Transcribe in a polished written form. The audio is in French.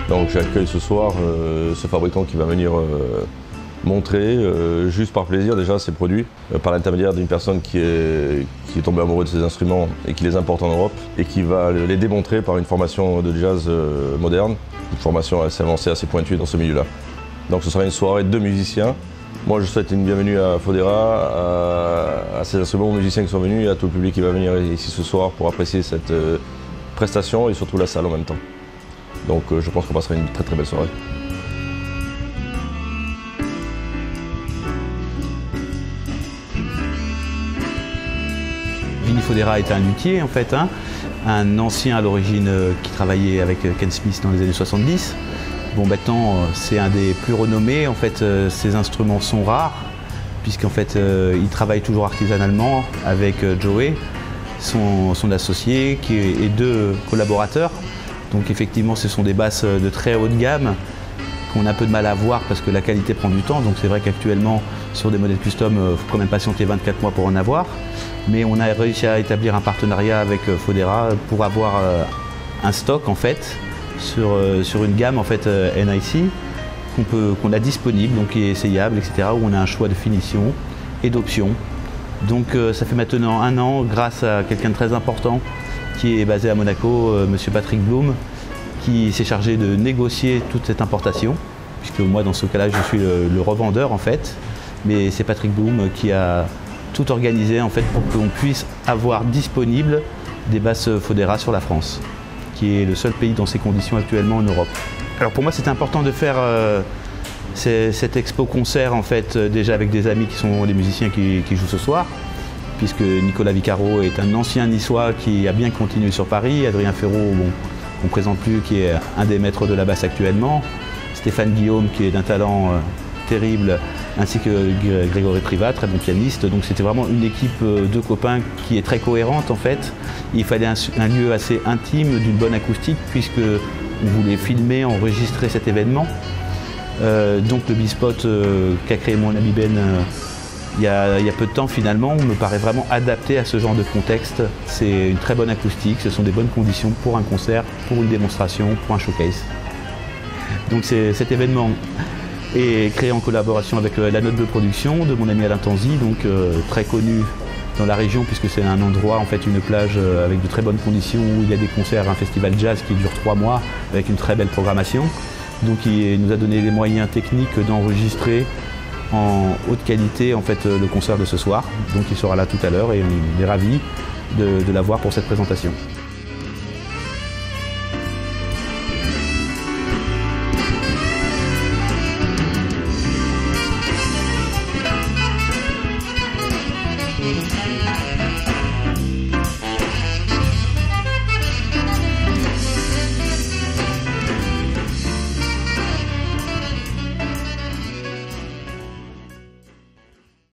Donc j'accueille ce soir ce fabricant qui va venir montrer, juste par plaisir déjà, ses produits, par l'intermédiaire d'une personne qui est tombée amoureuse de ses instruments et qui les importe en Europe et qui va les démontrer par une formation de jazz moderne, une formation assez avancée, assez pointue dans ce milieu-là. Donc ce sera une soirée de musiciens. Moi je souhaite une bienvenue à Fodera, à ces instruments, aux musiciens qui sont venus et à tout le public qui va venir ici ce soir pour apprécier cette prestation et surtout la salle en même temps. Donc je pense qu'on passera une très très belle soirée. Vinny Fodera est un luthier en fait, un ancien à l'origine qui travaillait avec Ken Smith dans les années 70. Bon, maintenant c'est un des plus renommés, en fait ses instruments sont rares puisqu'en fait il travaille toujours artisanalement avec Joey, son associé et deux collaborateurs. Donc effectivement ce sont des basses de très haute gamme qu'on a un peu de mal à voir parce que la qualité prend du temps. Donc c'est vrai qu'actuellement sur des modèles custom, il faut quand même patienter 24 mois pour en avoir. Mais on a réussi à établir un partenariat avec Fodera pour avoir un stock en fait sur une gamme en fait NIC qu'on a disponible, donc qui est essayable, etc. Où on a un choix de finition et d'options. Donc ça fait maintenant 1 an grâce à quelqu'un de très important qui est basé à Monaco, monsieur Patrick Bloom, qui s'est chargé de négocier toute cette importation, puisque moi dans ce cas-là je suis le revendeur en fait, mais c'est Patrick Bloom qui a tout organisé en fait pour qu'on puisse avoir disponible des basses Fodera sur la France, qui est le seul pays dans ces conditions actuellement en Europe. Alors pour moi c'était important de faire cet expo concert en fait déjà avec des amis qui sont les musiciens qui jouent ce soir, puisque Nicolas Vicaro est un ancien niçois qui a bien continué sur Paris, Adrien Ferraud, bon, qu'on ne présente plus, qui est un des maîtres de la basse actuellement, Stéphane Guillaume qui est d'un talent terrible, ainsi que Grégory Privat, très bon pianiste. Donc c'était vraiment une équipe de copains qui est très cohérente en fait. Il fallait un lieu assez intime, d'une bonne acoustique, puisque on voulait filmer, enregistrer cet événement. Donc le B-Spot qu'a créé mon ami Ben il y a peu de temps finalement me paraît vraiment adapté à ce genre de contexte. C'est une très bonne acoustique, ce sont des bonnes conditions pour un concert, pour une démonstration, pour un showcase. Donc cet événement est créé en collaboration avec la Note de production de mon ami Alain Tanzi, donc très connu dans la région puisque c'est un endroit, en fait une plage avec de très bonnes conditions où il y a des concerts, un festival jazz qui dure 3 mois avec une très belle programmation. Donc il nous a donné les moyens techniques d'enregistrer en haute qualité en fait le concert de ce soir. Donc il sera là tout à l'heure et on est ravis de l'avoir pour cette présentation.